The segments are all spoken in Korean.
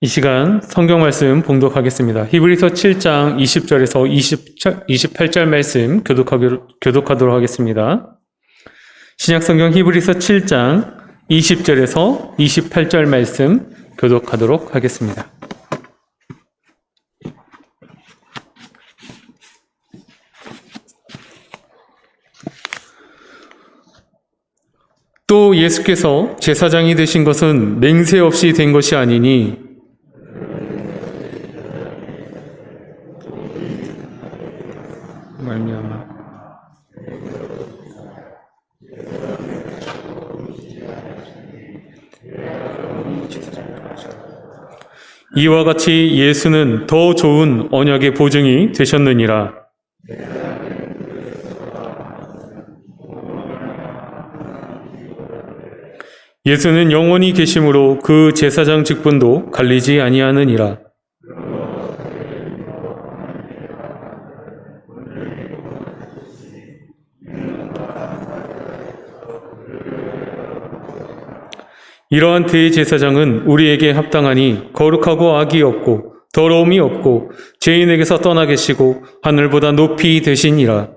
이 시간 성경 말씀 봉독하겠습니다. 히브리서 7장 20절에서 28절 말씀 교독하도록 하겠습니다. 신약 성경 히브리서 7장 20절에서 28절 말씀 교독하도록 하겠습니다. 또 예수께서 제사장이 되신 것은 맹세 없이 된 것이 아니니 말미암아 이와 같이 예수는 더 좋은 언약의 보증이 되셨느니라. 예수는 영원히 계심으로 그 제사장 직분도 갈리지 아니하느니라. 이러한 대제사장은 우리에게 합당하니 거룩하고 악이 없고 더러움이 없고 죄인에게서 떠나 계시고 하늘보다 높이 되시니라.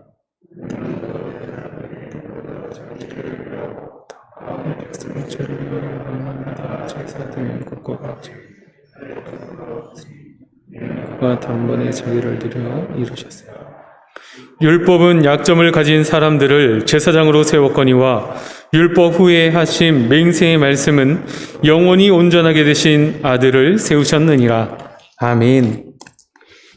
그가 단번에 자기를 드려 이루셨어요. 율법은 약점을 가진 사람들을 제사장으로 세웠거니와 율법 후에 하신 맹세의 말씀은 영원히 온전하게 되신 아들을 세우셨느니라. 아멘.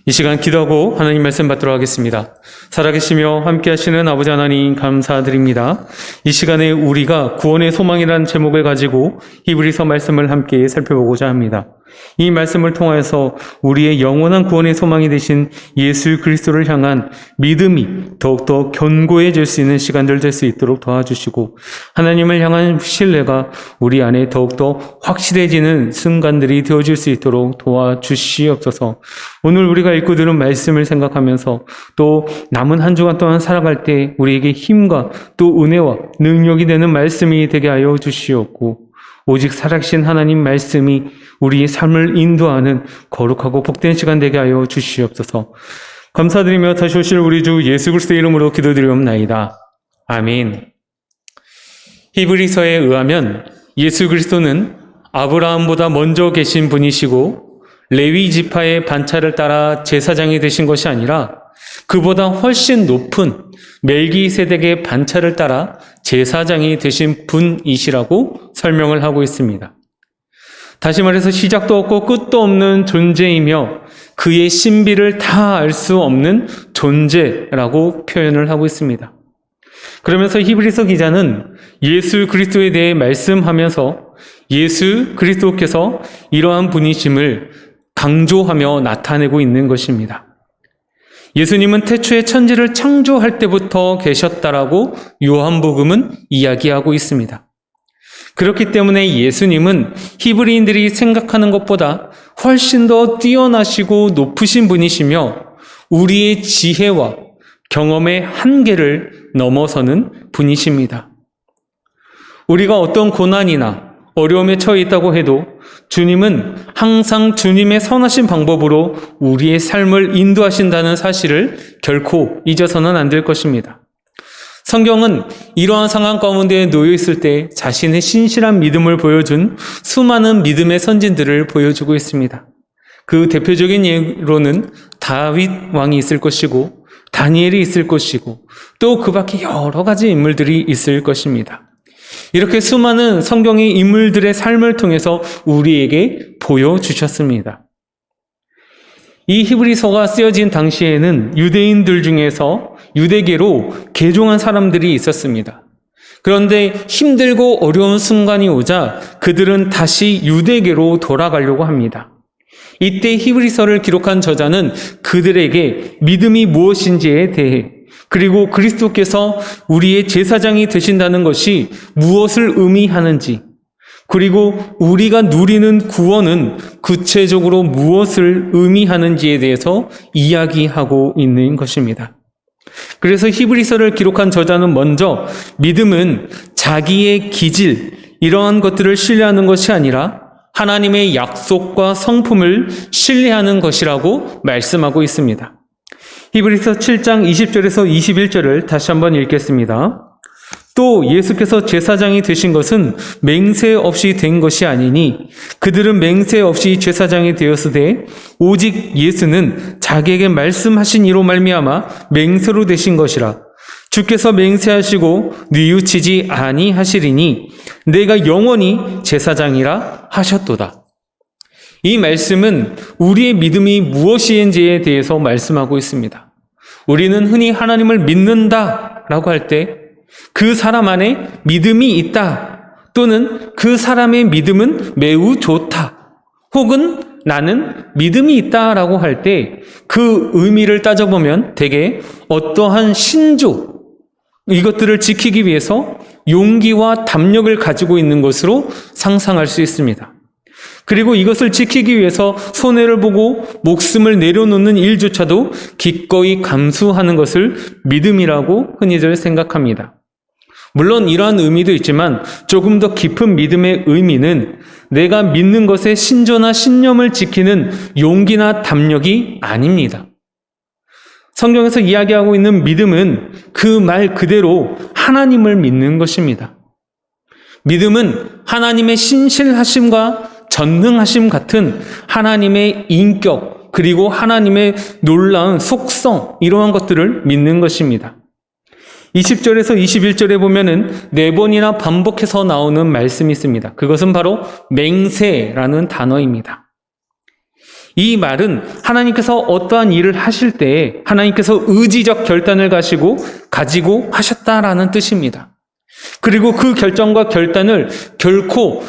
이 시간 기도하고 하나님 말씀 받도록 하겠습니다. 살아계시며 함께 하시는 아버지 하나님 감사드립니다. 이 시간에 우리가 구원의 소망이라는 제목을 가지고 히브리서 말씀을 함께 살펴보고자 합니다. 이 말씀을 통하여서 우리의 영원한 구원의 소망이 되신 예수 그리스도를 향한 믿음이 더욱더 견고해질 수 있는 시간들 될 수 있도록 도와주시고 하나님을 향한 신뢰가 우리 안에 더욱더 확실해지는 순간들이 되어질 수 있도록 도와주시옵소서. 오늘 우리가 읽고 들은 말씀을 생각하면서 또 남은 한 주간 동안 살아갈 때 우리에게 힘과 또 은혜와 능력이 되는 말씀이 되게 하여 주시옵고 오직 살아계신 하나님 말씀이 우리의 삶을 인도하는 거룩하고 복된 시간 되게 하여 주시옵소서. 감사드리며 다시 오실 우리 주 예수 그리스도의 이름으로 기도드리옵나이다. 아멘. 히브리서에 의하면 예수 그리스도는 아브라함보다 먼저 계신 분이시고 레위 지파의 반차를 따라 제사장이 되신 것이 아니라 그보다 훨씬 높은 멜기세덱의 반차를 따라 제사장이 되신 분이시라고 설명을 하고 있습니다. 다시 말해서 시작도 없고 끝도 없는 존재이며 그의 신비를 다 알 수 없는 존재라고 표현을 하고 있습니다. 그러면서 히브리서 기자는 예수 그리스도에 대해 말씀하면서 예수 그리스도께서 이러한 분이심을 강조하며 나타내고 있는 것입니다. 예수님은 태초에 천지를 창조할 때부터 계셨다라고 요한복음은 이야기하고 있습니다. 그렇기 때문에 예수님은 히브리인들이 생각하는 것보다 훨씬 더 뛰어나시고 높으신 분이시며 우리의 지혜와 경험의 한계를 넘어서는 분이십니다. 우리가 어떤 고난이나 어려움에 처해 있다고 해도 주님은 항상 주님의 선하신 방법으로 우리의 삶을 인도하신다는 사실을 결코 잊어서는 안 될 것입니다. 성경은 이러한 상황 가운데 놓여 있을 때 자신의 신실한 믿음을 보여준 수많은 믿음의 선진들을 보여주고 있습니다. 그 대표적인 예로는 다윗 왕이 있을 것이고 다니엘이 있을 것이고 또 그 밖에 여러 가지 인물들이 있을 것입니다. 이렇게 수많은 성경의 인물들의 삶을 통해서 우리에게 보여주셨습니다. 이 히브리서가 쓰여진 당시에는 유대인들 중에서 유대계로 개종한 사람들이 있었습니다. 그런데 힘들고 어려운 순간이 오자 그들은 다시 유대계로 돌아가려고 합니다. 이때 히브리서를 기록한 저자는 그들에게 믿음이 무엇인지에 대해 그리고 그리스도께서 우리의 제사장이 되신다는 것이 무엇을 의미하는지 그리고 우리가 누리는 구원은 구체적으로 무엇을 의미하는지에 대해서 이야기하고 있는 것입니다. 그래서 히브리서를 기록한 저자는 먼저 믿음은 자기의 기질, 이러한 것들을 신뢰하는 것이 아니라 하나님의 약속과 성품을 신뢰하는 것이라고 말씀하고 있습니다. 히브리서 7장 20절에서 21절을 다시 한번 읽겠습니다. 또 예수께서 제사장이 되신 것은 맹세 없이 된 것이 아니니 그들은 맹세 없이 제사장이 되었으되 오직 예수는 자기에게 말씀하신 이로 말미암아 맹세로 되신 것이라. 주께서 맹세하시고 뉘우치지 아니하시리니 내가 영원히 제사장이라 하셨도다. 이 말씀은 우리의 믿음이 무엇인지에 대해서 말씀하고 있습니다. 우리는 흔히 하나님을 믿는다라고 할 때 그 사람 안에 믿음이 있다, 또는 그 사람의 믿음은 매우 좋다, 혹은 나는 믿음이 있다라고 할 때 그 의미를 따져보면 대개 어떠한 신조, 이것들을 지키기 위해서 용기와 담력을 가지고 있는 것으로 상상할 수 있습니다. 그리고 이것을 지키기 위해서 손해를 보고 목숨을 내려놓는 일조차도 기꺼이 감수하는 것을 믿음이라고 흔히들 생각합니다. 물론 이러한 의미도 있지만 조금 더 깊은 믿음의 의미는 내가 믿는 것의 신조나 신념을 지키는 용기나 담력이 아닙니다. 성경에서 이야기하고 있는 믿음은 그 말 그대로 하나님을 믿는 것입니다. 믿음은 하나님의 신실하심과 전능하심 같은 하나님의 인격, 그리고 하나님의 놀라운 속성, 이러한 것들을 믿는 것입니다. 20절에서 21절에 보면은 4번이나 반복해서 나오는 말씀이 있습니다. 그것은 바로 맹세라는 단어입니다. 이 말은 하나님께서 어떠한 일을 하실 때 하나님께서 의지적 결단을 가지고 하셨다라는 뜻입니다. 그리고 그 결정과 결단을 결코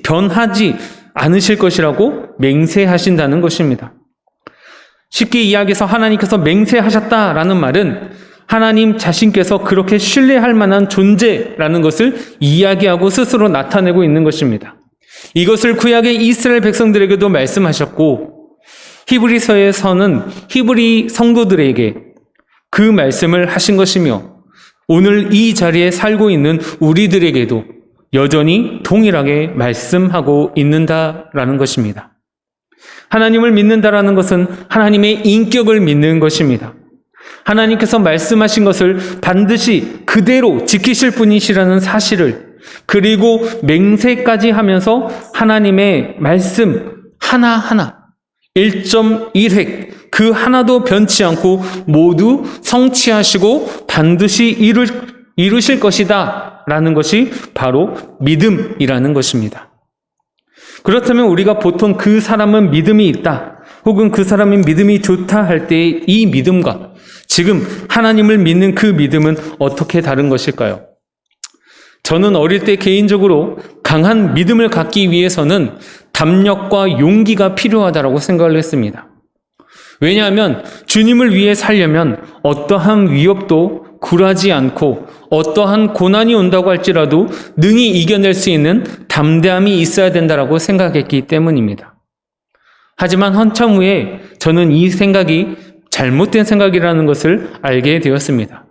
변하지 않으실 것이라고 맹세하신다는 것입니다. 쉽게 이야기해서 하나님께서 맹세하셨다라는 말은 하나님 자신께서 그렇게 신뢰할 만한 존재라는 것을 이야기하고 스스로 나타내고 있는 것입니다. 이것을 구약의 이스라엘 백성들에게도 말씀하셨고, 히브리서에서는 히브리 성도들에게 그 말씀을 하신 것이며, 오늘 이 자리에 살고 있는 우리들에게도 여전히 동일하게 말씀하고 있는다라는 것입니다. 하나님을 믿는다라는 것은 하나님의 인격을 믿는 것입니다. 하나님께서 말씀하신 것을 반드시 그대로 지키실 분이시라는 사실을, 그리고 맹세까지 하면서 하나님의 말씀 하나하나 1.1획 그 하나도 변치 않고 모두 성취하시고 반드시 이루실 것이다 라는 것이 바로 믿음이라는 것입니다. 그렇다면 우리가 보통 그 사람은 믿음이 있다, 혹은 그 사람은 믿음이 좋다 할 때 이 믿음과 지금 하나님을 믿는 그 믿음은 어떻게 다른 것일까요? 저는 어릴 때 개인적으로 강한 믿음을 갖기 위해서는 담력과 용기가 필요하다고 생각을 했습니다. 왜냐하면 주님을 위해 살려면 어떠한 위협도 굴하지 않고 어떠한 고난이 온다고 할지라도 능히 이겨낼 수 있는 담대함이 있어야 된다고 생각했기 때문입니다. 하지만 한참 후에 저는 이 생각이 잘못된 생각이라는 것을 알게 되었습니다.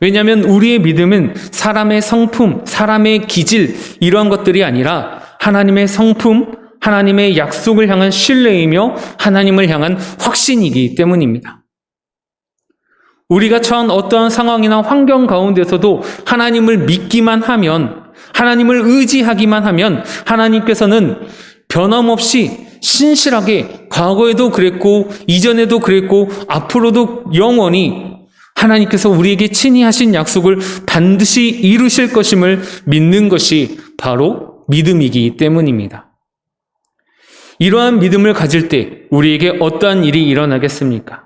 왜냐하면 우리의 믿음은 사람의 성품, 사람의 기질, 이러한 것들이 아니라 하나님의 성품, 하나님의 약속을 향한 신뢰이며 하나님을 향한 확신이기 때문입니다. 우리가 처한 어떠한 상황이나 환경 가운데서도 하나님을 믿기만 하면, 하나님을 의지하기만 하면 하나님께서는 변함없이 신실하게 과거에도 그랬고 이전에도 그랬고 앞으로도 영원히 하나님께서 우리에게 친히 하신 약속을 반드시 이루실 것임을 믿는 것이 바로 믿음이기 때문입니다. 이러한 믿음을 가질 때 우리에게 어떠한 일이 일어나겠습니까?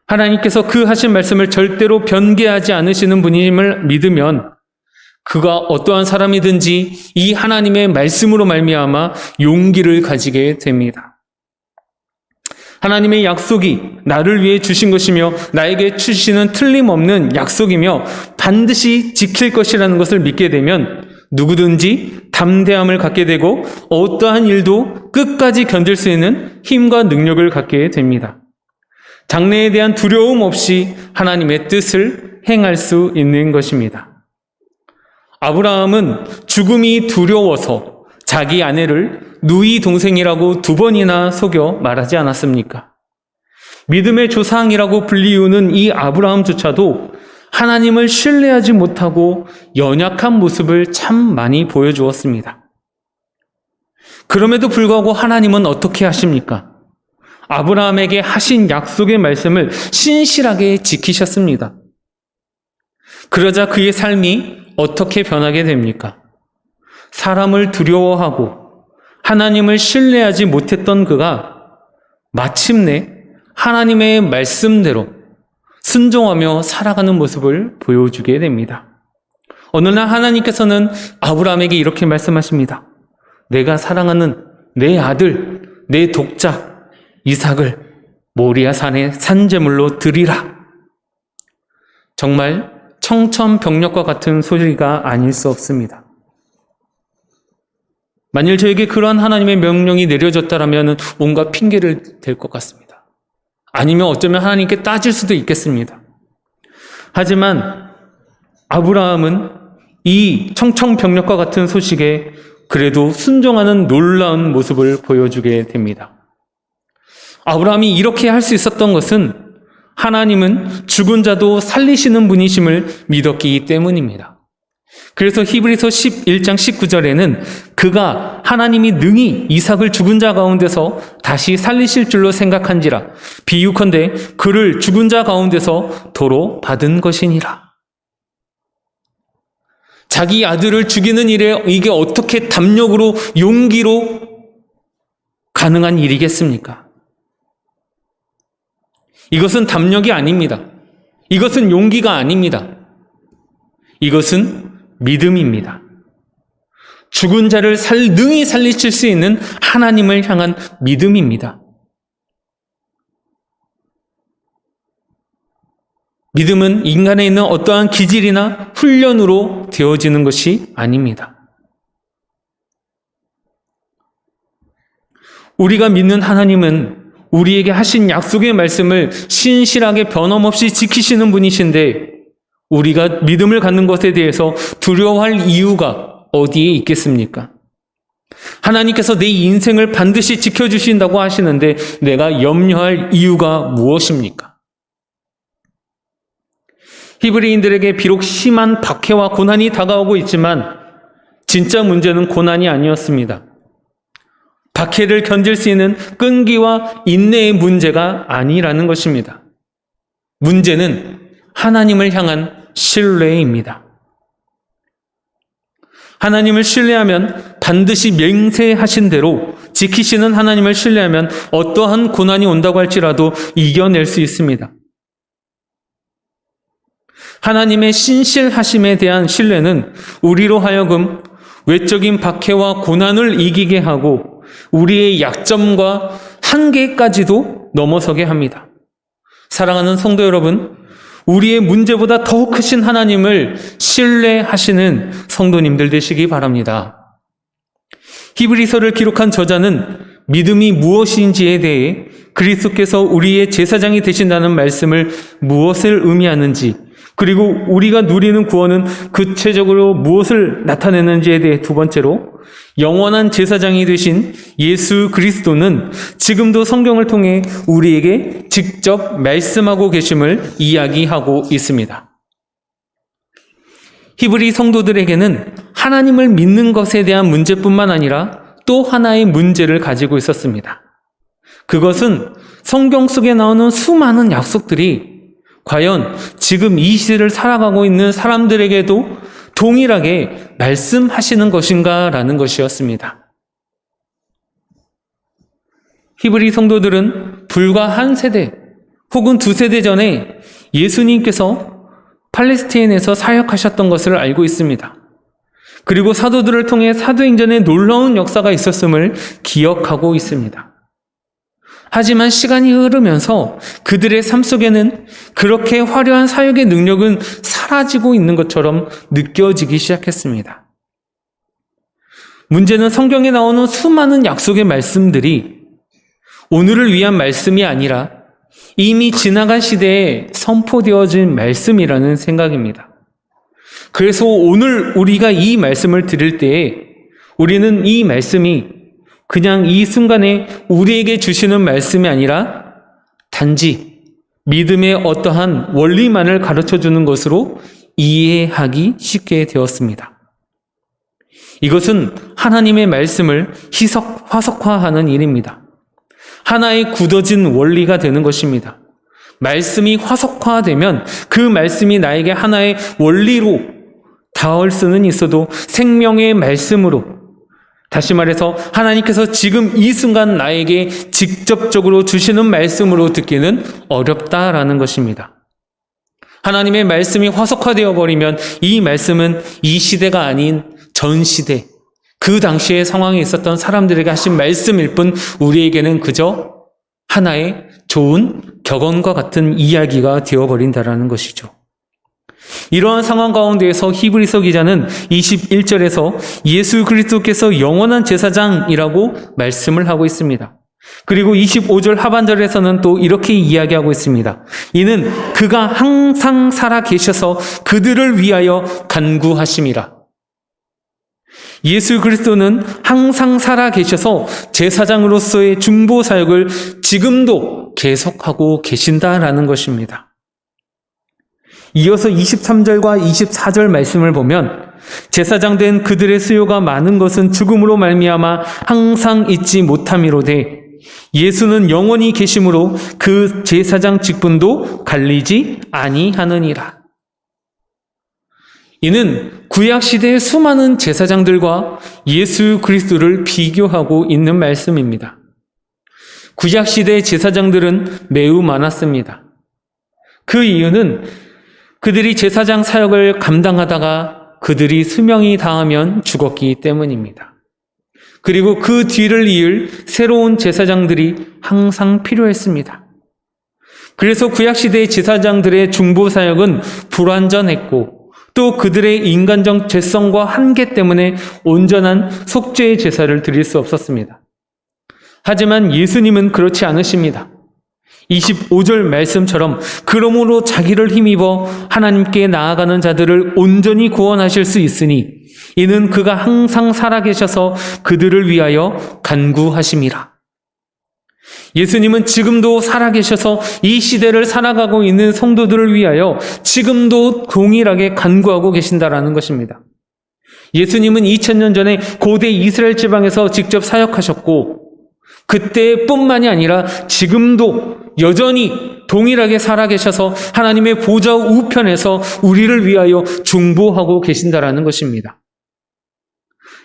하나님께서 그 하신 말씀을 절대로 변개하지 않으시는 분임을 믿으면 그가 어떠한 사람이든지 이 하나님의 말씀으로 말미암아 용기를 가지게 됩니다. 하나님의 약속이 나를 위해 주신 것이며 나에게 주시는 틀림없는 약속이며 반드시 지킬 것이라는 것을 믿게 되면 누구든지 담대함을 갖게 되고 어떠한 일도 끝까지 견딜 수 있는 힘과 능력을 갖게 됩니다. 장래에 대한 두려움 없이 하나님의 뜻을 행할 수 있는 것입니다. 아브라함은 죽음이 두려워서 자기 아내를 누이 동생이라고 2번이나 속여 말하지 않았습니까? 믿음의 조상이라고 불리우는 이 아브라함조차도 하나님을 신뢰하지 못하고 연약한 모습을 참 많이 보여주었습니다. 그럼에도 불구하고 하나님은 어떻게 하십니까? 아브라함에게 하신 약속의 말씀을 신실하게 지키셨습니다. 그러자 그의 삶이 어떻게 변하게 됩니까? 사람을 두려워하고 하나님을 신뢰하지 못했던 그가 마침내 하나님의 말씀대로 순종하며 살아가는 모습을 보여주게 됩니다. 어느 날 하나님께서는 아브라함에게 이렇게 말씀하십니다. 내가 사랑하는 내 아들, 내 독자 이삭을 모리아 산에 산제물로 드리라. 정말 청천벽력과 같은 소리가 아닐 수 없습니다. 만일 저에게 그러한 하나님의 명령이 내려졌다면 온갖 핑계를 댈 것 같습니다. 아니면 어쩌면 하나님께 따질 수도 있겠습니다. 하지만 아브라함은 이 청천벽력과 같은 소식에 그래도 순종하는 놀라운 모습을 보여주게 됩니다. 아브라함이 이렇게 할 수 있었던 것은 하나님은 죽은 자도 살리시는 분이심을 믿었기 때문입니다. 그래서 히브리서 11장 19절에는 그가 하나님이 능히 이삭을 죽은 자 가운데서 다시 살리실 줄로 생각한지라 비유컨대 그를 죽은 자 가운데서 도로 받은 것이니라. 자기 아들을 죽이는 일에 이게 어떻게 담력으로 용기로 가능한 일이겠습니까? 이것은 담력이 아닙니다. 이것은 용기가 아닙니다. 이것은 믿음입니다. 죽은 자를 능히 살리실 수 있는 하나님을 향한 믿음입니다. 믿음은 인간에 있는 어떠한 기질이나 훈련으로 되어지는 것이 아닙니다. 우리가 믿는 하나님은 우리에게 하신 약속의 말씀을 신실하게 변함없이 지키시는 분이신데 우리가 믿음을 갖는 것에 대해서 두려워할 이유가 어디에 있겠습니까? 하나님께서 내 인생을 반드시 지켜주신다고 하시는데 내가 염려할 이유가 무엇입니까? 히브리인들에게 비록 심한 박해와 고난이 다가오고 있지만 진짜 문제는 고난이 아니었습니다. 박해를 견딜 수 있는 끈기와 인내의 문제가 아니라는 것입니다. 문제는 하나님을 향한 신뢰입니다. 하나님을 신뢰하면 반드시 맹세하신 대로 지키시는 하나님을 신뢰하면 어떠한 고난이 온다고 할지라도 이겨낼 수 있습니다. 하나님의 신실하심에 대한 신뢰는 우리로 하여금 외적인 박해와 고난을 이기게 하고 우리의 약점과 한계까지도 넘어서게 합니다. 사랑하는 성도 여러분, 우리의 문제보다 더 크신 하나님을 신뢰하시는 성도님들 되시기 바랍니다. 히브리서를 기록한 저자는 믿음이 무엇인지에 대해 그리스도께서 우리의 제사장이 되신다는 말씀을 무엇을 의미하는지 그리고 우리가 누리는 구원은 구체적으로 무엇을 나타내는지에 대해 두 번째로 영원한 제사장이 되신 예수 그리스도는 지금도 성경을 통해 우리에게 직접 말씀하고 계심을 이야기하고 있습니다. 히브리 성도들에게는 하나님을 믿는 것에 대한 문제뿐만 아니라 또 하나의 문제를 가지고 있었습니다. 그것은 성경 속에 나오는 수많은 약속들이 과연 지금 이 시대를 살아가고 있는 사람들에게도 동일하게 말씀하시는 것인가 라는 것이었습니다. 히브리 성도들은 불과 한 세대 혹은 2세대 전에 예수님께서 팔레스타인에서 사역하셨던 것을 알고 있습니다. 그리고 사도들을 통해 사도행전에 놀라운 역사가 있었음을 기억하고 있습니다. 하지만 시간이 흐르면서 그들의 삶 속에는 그렇게 화려한 사역의 능력은 사라지고 있는 것처럼 느껴지기 시작했습니다. 문제는 성경에 나오는 수많은 약속의 말씀들이 오늘을 위한 말씀이 아니라 이미 지나간 시대에 선포되어진 말씀이라는 생각입니다. 그래서 오늘 우리가 이 말씀을 들을 때에 우리는 이 말씀이 그냥 이 순간에 우리에게 주시는 말씀이 아니라 단지 믿음의 어떠한 원리만을 가르쳐 주는 것으로 이해하기 쉽게 되었습니다. 이것은 하나님의 말씀을 화석화하는 일입니다. 하나의 굳어진 원리가 되는 것입니다. 말씀이 화석화되면 그 말씀이 나에게 하나의 원리로 닿을 수는 있어도 생명의 말씀으로, 다시 말해서 하나님께서 지금 이 순간 나에게 직접적으로 주시는 말씀으로 듣기는 어렵다라는 것입니다. 하나님의 말씀이 화석화되어 버리면 이 말씀은 이 시대가 아닌 전 시대, 그 당시의 상황에 있었던 사람들에게 하신 말씀일 뿐 우리에게는 그저 하나의 좋은 격언과 같은 이야기가 되어버린다라는 것이죠. 이러한 상황 가운데에서 히브리서 기자는 21절에서 예수 그리스도께서 영원한 제사장이라고 말씀을 하고 있습니다. 그리고 25절 하반절에서는 또 이렇게 이야기하고 있습니다. 이는 그가 항상 살아 계셔서 그들을 위하여 간구하심이라. 예수 그리스도는 항상 살아 계셔서 제사장으로서의 중보 사역을 지금도 계속하고 계신다라는 것입니다. 이어서 23절과 24절 말씀을 보면 제사장 된 그들의 수요가 많은 것은 죽음으로 말미암아 항상 잊지 못함이로되 예수는 영원히 계심으로 그 제사장 직분도 갈리지 아니하느니라. 이는 구약시대의 수많은 제사장들과 예수 그리스도를 비교하고 있는 말씀입니다. 구약시대의 제사장들은 매우 많았습니다. 그 이유는 그들이 제사장 사역을 감당하다가 그들이 수명이 다하면 죽었기 때문입니다. 그리고 그 뒤를 이을 새로운 제사장들이 항상 필요했습니다. 그래서 구약시대의 제사장들의 중보 사역은 불완전했고 또 그들의 인간적 죄성과 한계 때문에 온전한 속죄의 제사를 드릴 수 없었습니다. 하지만 예수님은 그렇지 않으십니다. 25절 말씀처럼 그러므로 자기를 힘입어 하나님께 나아가는 자들을 온전히 구원하실 수 있으니 이는 그가 항상 살아계셔서 그들을 위하여 간구하심이라. 예수님은 지금도 살아계셔서 이 시대를 살아가고 있는 성도들을 위하여 지금도 동일하게 간구하고 계신다라는 것입니다. 예수님은 2000년 전에 고대 이스라엘 지방에서 직접 사역하셨고 그때뿐만이 아니라 지금도 여전히 동일하게 살아계셔서 하나님의 보좌 우편에서 우리를 위하여 중보하고 계신다라는 것입니다.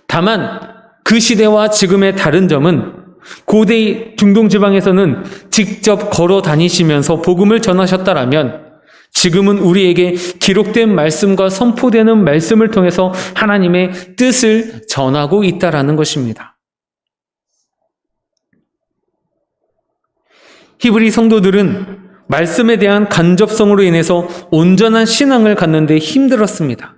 다만 그 시대와 지금의 다른 점은 고대 중동 지방에서는 직접 걸어 다니시면서 복음을 전하셨다라면 지금은 우리에게 기록된 말씀과 선포되는 말씀을 통해서 하나님의 뜻을 전하고 있다라는 것입니다. 히브리 성도들은 말씀에 대한 간접성으로 인해서 온전한 신앙을 갖는데 힘들었습니다.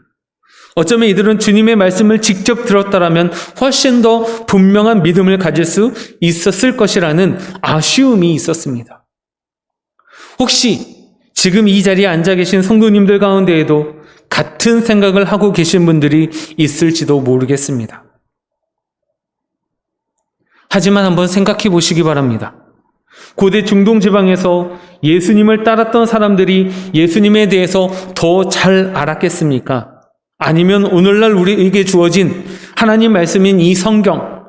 어쩌면 이들은 주님의 말씀을 직접 들었다라면 훨씬 더 분명한 믿음을 가질 수 있었을 것이라는 아쉬움이 있었습니다. 혹시 지금 이 자리에 앉아 계신 성도님들 가운데에도 같은 생각을 하고 계신 분들이 있을지도 모르겠습니다. 하지만 한번 생각해 보시기 바랍니다. 고대 중동 지방에서 예수님을 따랐던 사람들이 예수님에 대해서 더 잘 알았겠습니까? 아니면 오늘날 우리에게 주어진 하나님 말씀인 이 성경,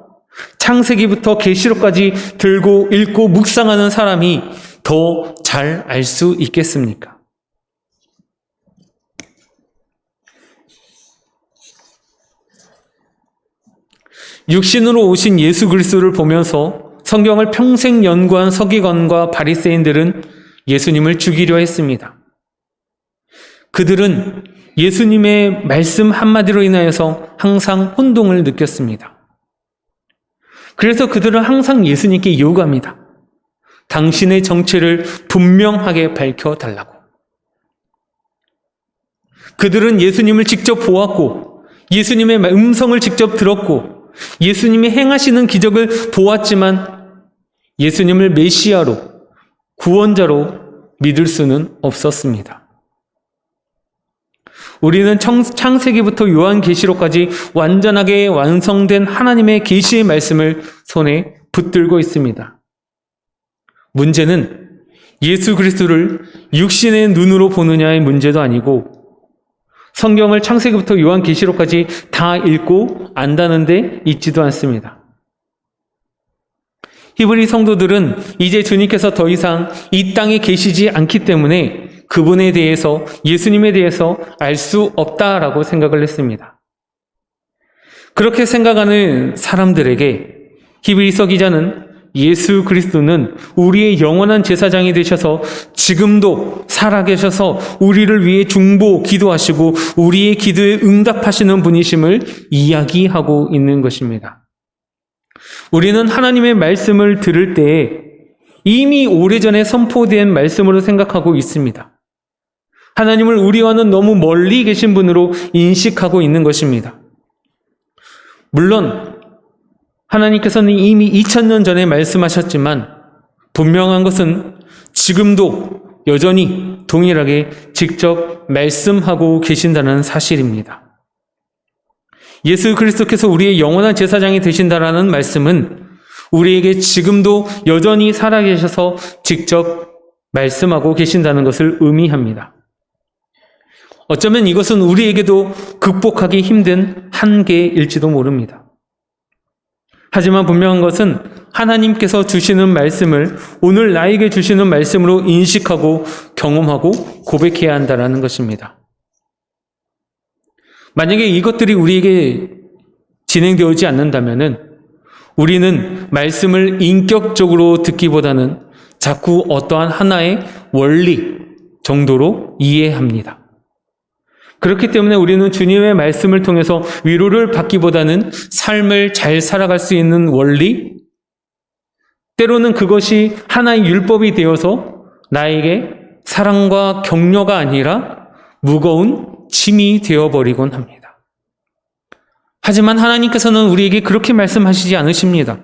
창세기부터 계시록까지 들고 읽고 묵상하는 사람이 더 잘 알 수 있겠습니까? 육신으로 오신 예수 그리스도를 보면서 성경을 평생 연구한 서기관과 바리새인들은 예수님을 죽이려 했습니다. 그들은 예수님의 말씀 한마디로 인하여서 항상 혼동을 느꼈습니다. 그래서 그들은 항상 예수님께 요구합니다. 당신의 정체를 분명하게 밝혀달라고. 그들은 예수님을 직접 보았고 예수님의 음성을 직접 들었고 예수님이 행하시는 기적을 보았지만 예수님을 메시아로, 구원자로 믿을 수는 없었습니다. 우리는 창세기부터 요한계시록까지 완전하게 완성된 하나님의 계시의 말씀을 손에 붙들고 있습니다. 문제는 예수 그리스도를 육신의 눈으로 보느냐의 문제도 아니고 성경을 창세기부터 요한계시록까지 다 읽고 안다는데 있지도 않습니다. 히브리 성도들은 이제 주님께서 더 이상 이 땅에 계시지 않기 때문에 그분에 대해서, 예수님에 대해서 알 수 없다라고 생각을 했습니다. 그렇게 생각하는 사람들에게 히브리서 기자는 예수 그리스도는 우리의 영원한 제사장이 되셔서 지금도 살아계셔서 우리를 위해 중보 기도하시고 우리의 기도에 응답하시는 분이심을 이야기하고 있는 것입니다. 우리는 하나님의 말씀을 들을 때에 이미 오래전에 선포된 말씀으로 생각하고 있습니다. 하나님을 우리와는 너무 멀리 계신 분으로 인식하고 있는 것입니다. 물론 하나님께서는 이미 2000년 전에 말씀하셨지만 분명한 것은 지금도 여전히 동일하게 직접 말씀하고 계신다는 사실입니다. 예수 그리스도께서 우리의 영원한 제사장이 되신다라는 말씀은 우리에게 지금도 여전히 살아계셔서 직접 말씀하고 계신다는 것을 의미합니다. 어쩌면 이것은 우리에게도 극복하기 힘든 한계일지도 모릅니다. 하지만 분명한 것은 하나님께서 주시는 말씀을 오늘 나에게 주시는 말씀으로 인식하고 경험하고 고백해야 한다는 것입니다. 만약에 이것들이 우리에게 진행되지 않는다면 우리는 말씀을 인격적으로 듣기보다는 자꾸 어떠한 하나의 원리 정도로 이해합니다. 그렇기 때문에 우리는 주님의 말씀을 통해서 위로를 받기보다는 삶을 잘 살아갈 수 있는 원리, 때로는 그것이 하나의 율법이 되어서 나에게 사랑과 격려가 아니라 무거운 짐이 되어버리곤 합니다. 하지만 하나님께서는 우리에게 그렇게 말씀하시지 않으십니다.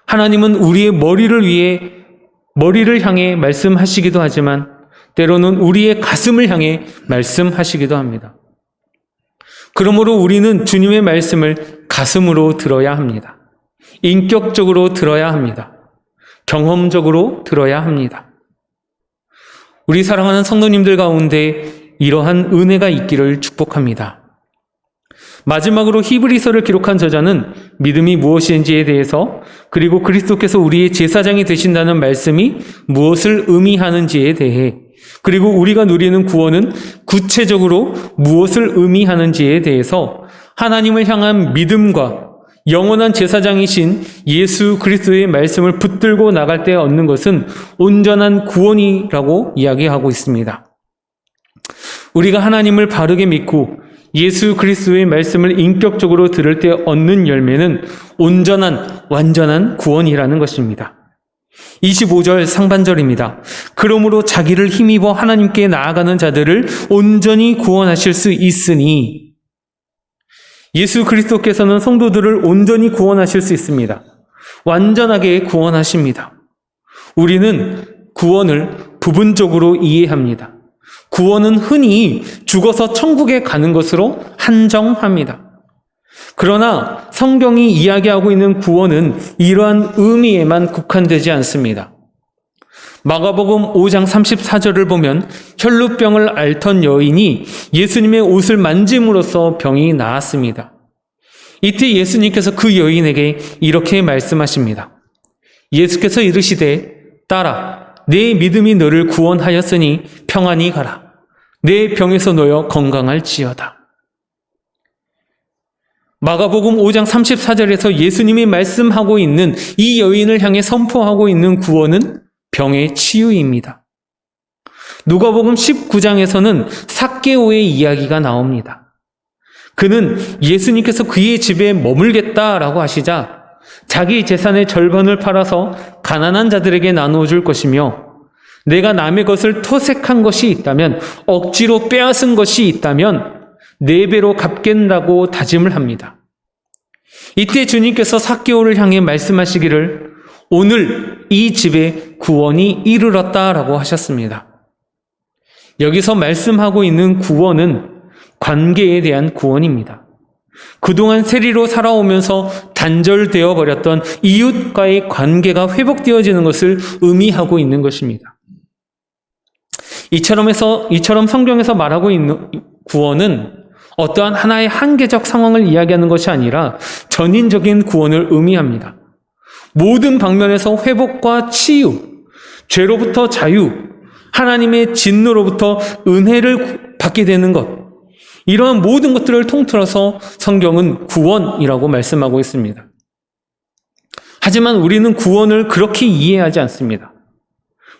하나님은 우리의 머리를 향해 말씀하시기도 하지만 때로는 우리의 가슴을 향해 말씀하시기도 합니다. 그러므로 우리는 주님의 말씀을 가슴으로 들어야 합니다. 인격적으로 들어야 합니다. 경험적으로 들어야 합니다. 우리 사랑하는 성도님들 가운데 이러한 은혜가 있기를 축복합니다. 마지막으로 히브리서를 기록한 저자는 믿음이 무엇인지에 대해서, 그리고 그리스도께서 우리의 제사장이 되신다는 말씀이 무엇을 의미하는지에 대해, 그리고 우리가 누리는 구원은 구체적으로 무엇을 의미하는지에 대해서 하나님을 향한 믿음과 영원한 제사장이신 예수 그리스도의 말씀을 붙들고 나갈 때 얻는 것은 온전한 구원이라고 이야기하고 있습니다. 우리가 하나님을 바르게 믿고 예수 그리스도의 말씀을 인격적으로 들을 때 얻는 열매는 온전한, 완전한 구원이라는 것입니다. 25절 상반절입니다. 그러므로 자기를 힘입어 하나님께 나아가는 자들을 온전히 구원하실 수 있으니, 예수 그리스도께서는 성도들을 온전히 구원하실 수 있습니다. 완전하게 구원하십니다. 우리는 구원을 부분적으로 이해합니다. 구원은 흔히 죽어서 천국에 가는 것으로 한정합니다. 그러나 성경이 이야기하고 있는 구원은 이러한 의미에만 국한되지 않습니다. 마가복음 5장 34절을 보면 혈루병을 앓던 여인이 예수님의 옷을 만짐으로써 병이 나았습니다. 이때 예수님께서 그 여인에게 이렇게 말씀하십니다. 예수께서 이르시되 딸아, 내 믿음이 너를 구원하였으니 평안히 가라. 내 병에서 놓여 건강할지어다. 마가복음 5장 34절에서 예수님이 말씀하고 있는 이 여인을 향해 선포하고 있는 구원은 병의 치유입니다. 누가복음 19장에서는 삭개오의 이야기가 나옵니다. 그는 예수님께서 그의 집에 머물겠다라고 하시자 자기 재산의 절반을 팔아서 가난한 자들에게 나누어 줄 것이며, 내가 남의 것을 토색한 것이 있다면, 억지로 빼앗은 것이 있다면 4배로 갚겠다고 다짐을 합니다. 이때 주님께서 삭개오를 향해 말씀하시기를 오늘 이 집에 구원이 이르렀다라고 하셨습니다. 여기서 말씀하고 있는 구원은 관계에 대한 구원입니다. 그동안 세리로 살아오면서 단절되어 버렸던 이웃과의 관계가 회복되어지는 것을 의미하고 있는 것입니다. 이처럼 성경에서 말하고 있는 구원은 어떠한 하나의 한계적 상황을 이야기하는 것이 아니라 전인적인 구원을 의미합니다. 모든 방면에서 회복과 치유, 죄로부터 자유, 하나님의 진노로부터 은혜를 받게 되는 것, 이러한 모든 것들을 통틀어서 성경은 구원이라고 말씀하고 있습니다. 하지만 우리는 구원을 그렇게 이해하지 않습니다.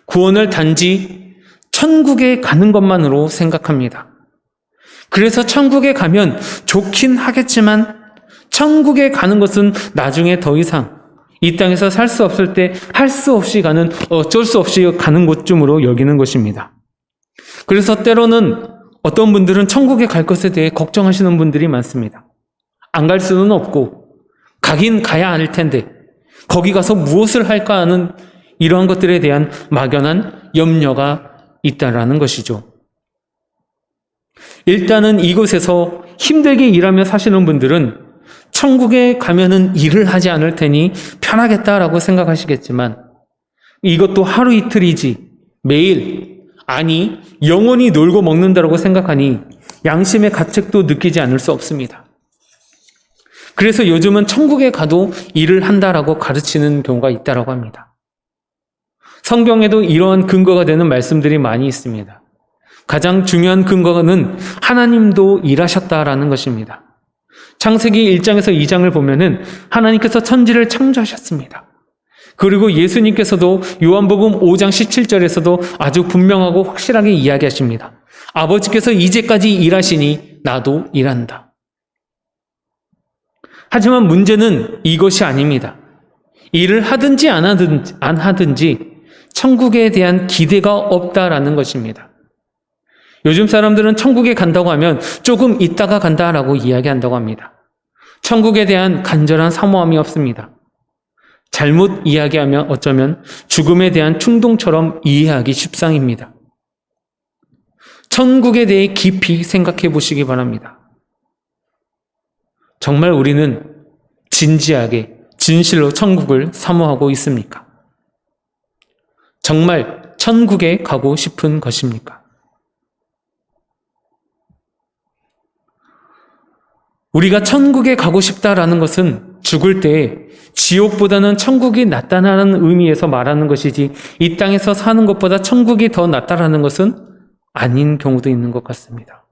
구원을 단지 천국에 가는 것만으로 생각합니다. 그래서 천국에 가면 좋긴 하겠지만 천국에 가는 것은 나중에 더 이상 이 땅에서 살 수 없을 때 할 수 없이 가는, 어쩔 수 없이 가는 곳쯤으로 여기는 것입니다. 그래서 때로는 어떤 분들은 천국에 갈 것에 대해 걱정하시는 분들이 많습니다. 안 갈 수는 없고 가긴 가야 할 텐데 거기 가서 무엇을 할까 하는 이러한 것들에 대한 막연한 염려가 있다라는 것이죠. 일단은 이곳에서 힘들게 일하며 사시는 분들은 천국에 가면은 일을 하지 않을 테니 편하겠다라고 생각하시겠지만 이것도 하루 이틀이지 매일, 아니 영원히 놀고 먹는다라고 생각하니 양심의 가책도 느끼지 않을 수 없습니다. 그래서 요즘은 천국에 가도 일을 한다라고 가르치는 경우가 있다라고 합니다. 성경에도 이러한 근거가 되는 말씀들이 많이 있습니다. 가장 중요한 근거는 하나님도 일하셨다라는 것입니다. 창세기 1장에서 2장을 보면은 하나님께서 천지를 창조하셨습니다. 그리고 예수님께서도 요한복음 5장 17절에서도 아주 분명하고 확실하게 이야기하십니다. 아버지께서 이제까지 일하시니 나도 일한다. 하지만 문제는 이것이 아닙니다. 일을 하든지 안 하든지 천국에 대한 기대가 없다라는 것입니다. 요즘 사람들은 천국에 간다고 하면 조금 있다가 간다라고 이야기한다고 합니다. 천국에 대한 간절한 사모함이 없습니다. 잘못 이야기하면 어쩌면 죽음에 대한 충동처럼 이해하기 십상입니다. 천국에 대해 깊이 생각해 보시기 바랍니다. 정말 우리는 진지하게 진실로 천국을 사모하고 있습니까? 정말 천국에 가고 싶은 것입니까? 우리가 천국에 가고 싶다라는 것은 죽을 때 지옥보다는 천국이 낫다는 의미에서 말하는 것이지 이 땅에서 사는 것보다 천국이 더 낫다라는 것은 아닌 경우도 있는 것 같습니다.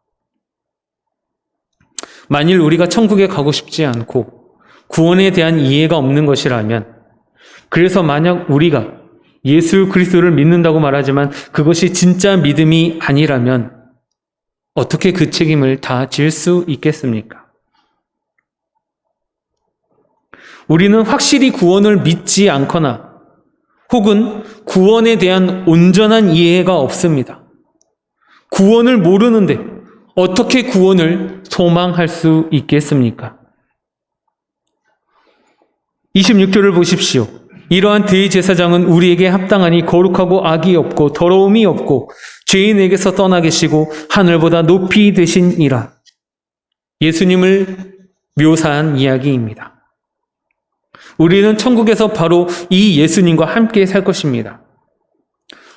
만일 우리가 천국에 가고 싶지 않고 구원에 대한 이해가 없는 것이라면, 그래서 만약 우리가 예수 그리스도를 믿는다고 말하지만 그것이 진짜 믿음이 아니라면 어떻게 그 책임을 다 질 수 있겠습니까? 우리는 확실히 구원을 믿지 않거나 혹은 구원에 대한 온전한 이해가 없습니다. 구원을 모르는데 어떻게 구원을 소망할 수 있겠습니까? 26절을 보십시오. 이러한 대제사장은 우리에게 합당하니 거룩하고 악이 없고 더러움이 없고 죄인에게서 떠나 계시고 하늘보다 높이 되시니라. 예수님을 묘사한 이야기입니다. 우리는 천국에서 바로 이 예수님과 함께 살 것입니다.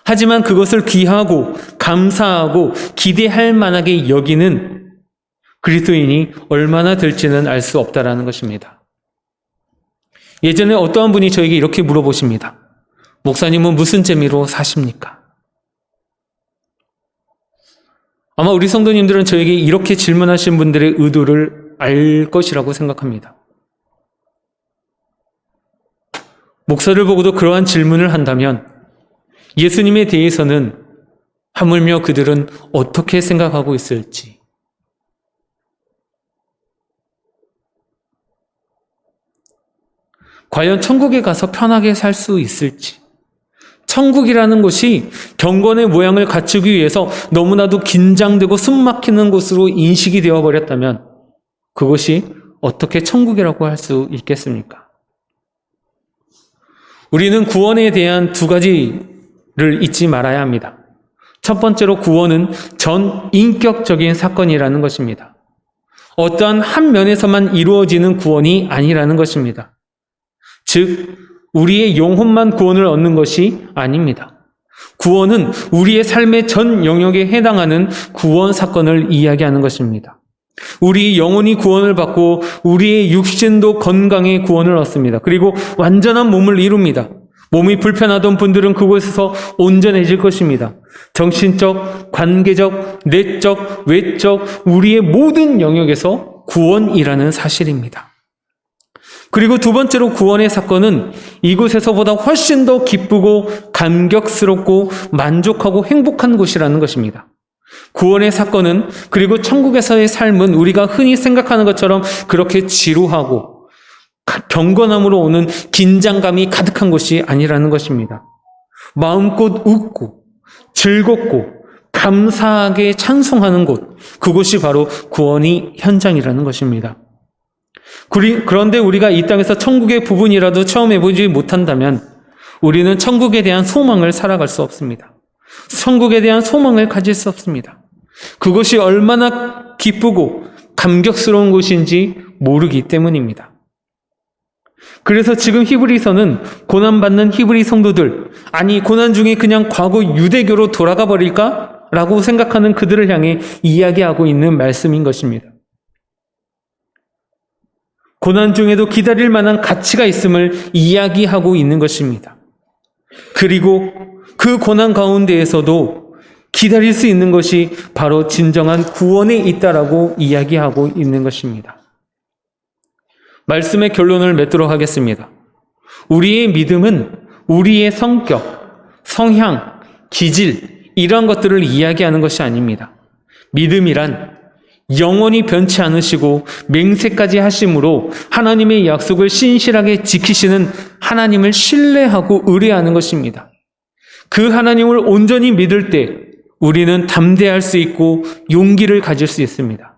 하지만 그것을 귀하고 감사하고 기대할 만하게 여기는 그리스도인이 얼마나 될지는 알 수 없다라는 것입니다. 예전에 어떠한 분이 저에게 이렇게 물어보십니다. 목사님은 무슨 재미로 사십니까? 아마 우리 성도님들은 저에게 이렇게 질문하신 분들의 의도를 알 것이라고 생각합니다. 목사를 보고도 그러한 질문을 한다면 예수님에 대해서는 하물며 그들은 어떻게 생각하고 있을지, 과연 천국에 가서 편하게 살 수 있을지, 천국이라는 곳이 경건의 모양을 갖추기 위해서 너무나도 긴장되고 숨막히는 곳으로 인식이 되어버렸다면 그것이 어떻게 천국이라고 할 수 있겠습니까? 우리는 구원에 대한 두 가지를 잊지 말아야 합니다. 첫 번째로 구원은 전 인격적인 사건이라는 것입니다. 어떠한 한 면에서만 이루어지는 구원이 아니라는 것입니다. 즉, 우리의 영혼만 구원을 얻는 것이 아닙니다. 구원은 우리의 삶의 전 영역에 해당하는 구원 사건을 이야기하는 것입니다. 우리 영혼이 구원을 받고 우리의 육신도 건강의 구원을 얻습니다. 그리고 완전한 몸을 이룹니다. 몸이 불편하던 분들은 그곳에서 온전해질 것입니다. 정신적, 관계적, 내적, 외적, 우리의 모든 영역에서 구원이라는 사실입니다. 그리고 두 번째로 구원의 사건은 이곳에서보다 훨씬 더 기쁘고 감격스럽고 만족하고 행복한 곳이라는 것입니다. 구원의 사건은, 그리고 천국에서의 삶은 우리가 흔히 생각하는 것처럼 그렇게 지루하고 경건함으로 오는 긴장감이 가득한 곳이 아니라는 것입니다. 마음껏 웃고 즐겁고 감사하게 찬송하는 곳, 그곳이 바로 구원의 현장이라는 것입니다. 그런데 우리가 이 땅에서 천국의 부분이라도 처음 해보지 못한다면 우리는 천국에 대한 소망을 살아갈 수 없습니다. 천국에 대한 소망을 가질 수 없습니다. 그것이 얼마나 기쁘고 감격스러운 곳인지 모르기 때문입니다. 그래서 지금 히브리서는 고난받는 히브리 성도들, 아니 고난 중에 그냥 과거 유대교로 돌아가 버릴까? 라고 생각하는 그들을 향해 이야기하고 있는 말씀인 것입니다. 고난 중에도 기다릴 만한 가치가 있음을 이야기하고 있는 것입니다. 그리고 그 고난 가운데에서도 기다릴 수 있는 것이 바로 진정한 구원에 있다라고 이야기하고 있는 것입니다. 말씀의 결론을 맺도록 하겠습니다. 우리의 믿음은 우리의 성격, 성향, 기질, 이러한 것들을 이야기하는 것이 아닙니다. 믿음이란 영원히 변치 않으시고 맹세까지 하심으로 하나님의 약속을 신실하게 지키시는 하나님을 신뢰하고 의뢰하는 것입니다. 그 하나님을 온전히 믿을 때 우리는 담대할 수 있고 용기를 가질 수 있습니다.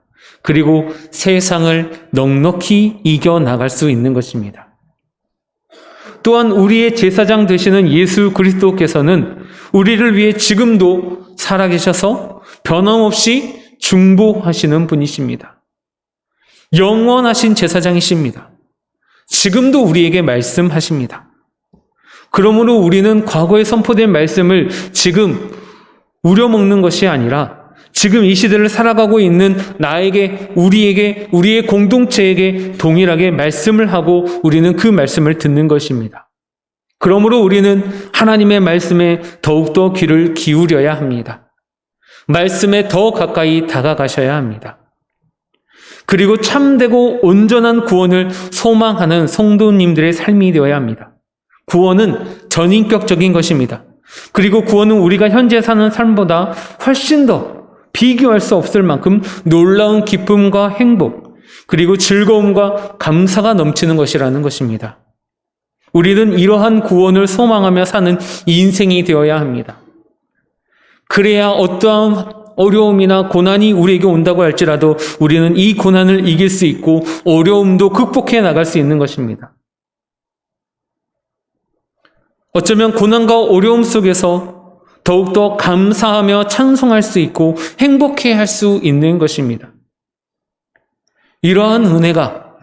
그리고 세상을 넉넉히 이겨나갈 수 있는 것입니다. 또한 우리의 제사장 되시는 예수 그리스도께서는 우리를 위해 지금도 살아계셔서 변함없이 중보하시는 분이십니다. 영원하신 제사장이십니다. 지금도 우리에게 말씀하십니다. 그러므로 우리는 과거에 선포된 말씀을 지금 우려먹는 것이 아니라 지금 이 시대를 살아가고 있는 나에게, 우리에게, 우리의 공동체에게 동일하게 말씀을 하고 우리는 그 말씀을 듣는 것입니다. 그러므로 우리는 하나님의 말씀에 더욱더 귀를 기울여야 합니다. 말씀에 더 가까이 다가가셔야 합니다. 그리고 참되고 온전한 구원을 소망하는 성도님들의 삶이 되어야 합니다. 구원은 전인격적인 것입니다. 그리고 구원은 우리가 현재 사는 삶보다 훨씬 더 비교할 수 없을 만큼 놀라운 기쁨과 행복, 그리고 즐거움과 감사가 넘치는 것이라는 것입니다. 우리는 이러한 구원을 소망하며 사는 인생이 되어야 합니다. 그래야 어떠한 어려움이나 고난이 우리에게 온다고 할지라도 우리는 이 고난을 이길 수 있고 어려움도 극복해 나갈 수 있는 것입니다. 어쩌면 고난과 어려움 속에서 더욱더 감사하며 찬송할 수 있고 행복해할 수 있는 것입니다. 이러한 은혜가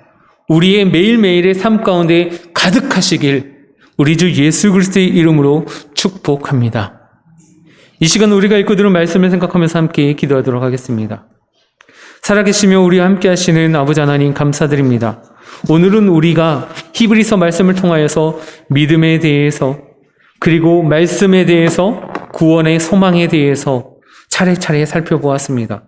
우리의 매일매일의 삶 가운데 가득하시길 우리 주 예수 그리스도의 이름으로 축복합니다. 이 시간 우리가 읽고 들은 말씀을 생각하면서 함께 기도하도록 하겠습니다. 살아계시며 우리와 함께 하시는 아버지 하나님 감사드립니다. 오늘은 우리가 히브리서 말씀을 통하여서 믿음에 대해서, 그리고 말씀에 대해서, 구원의 소망에 대해서 차례차례 살펴보았습니다.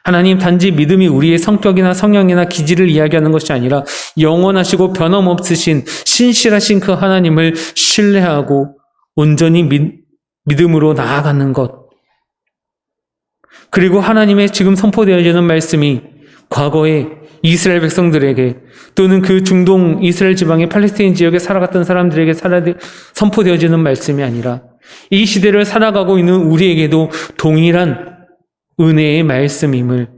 하나님, 단지 믿음이 우리의 성격이나 성향이나 기질을 이야기하는 것이 아니라 영원하시고 변함없으신 신실하신 그 하나님을 신뢰하고 온전히 믿음으로 나아가는 것, 그리고 하나님의 지금 선포되어지는 말씀이 과거에 이스라엘 백성들에게 또는 그 중동 이스라엘 지방의 팔레스타인 지역에 살아갔던 사람들에게 선포되어지는 말씀이 아니라 이 시대를 살아가고 있는 우리에게도 동일한 은혜의 말씀임을,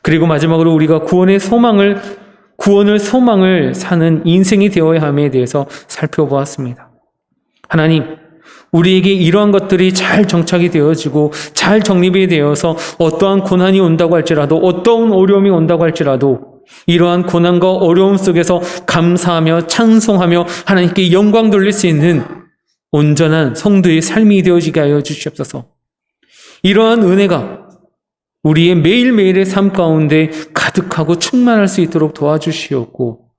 그리고 마지막으로 우리가 구원을 소망을 사는 인생이 되어야 함에 대해서 살펴보았습니다. 하나님, 우리에게 이러한 것들이 잘 정착이 되어지고 잘 정립이 되어서 어떠한 고난이 온다고 할지라도 어떠한 어려움이 온다고 할지라도 이러한 고난과 어려움 속에서 감사하며 찬송하며 하나님께 영광 돌릴 수 있는 온전한 성도의 삶이 되어지게 하여 주시옵소서. 이러한 은혜가 우리의 매일매일의 삶 가운데 가득하고 충만할 수 있도록 도와주시옵고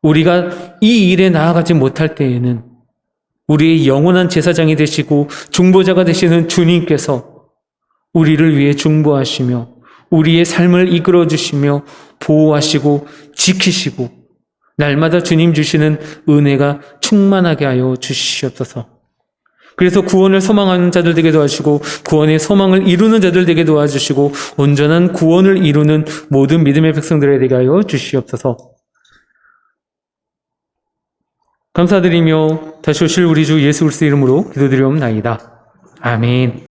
우리가 이 일에 나아가지 못할 때에는 우리의 영원한 제사장이 되시고 중보자가 되시는 주님께서 우리를 위해 중보하시며 우리의 삶을 이끌어 주시며 보호하시고 지키시고 날마다 주님 주시는 은혜가 충만하게 하여 주시옵소서. 그래서 구원을 소망하는 자들 되게 도와주시고 구원의 소망을 이루는 자들 되게 도와주시고 온전한 구원을 이루는 모든 믿음의 백성들에 되게 하여 주시옵소서. 감사드리며 다시 오실 우리 주 예수 그리스도의 이름으로 기도드리옵나이다. 아멘.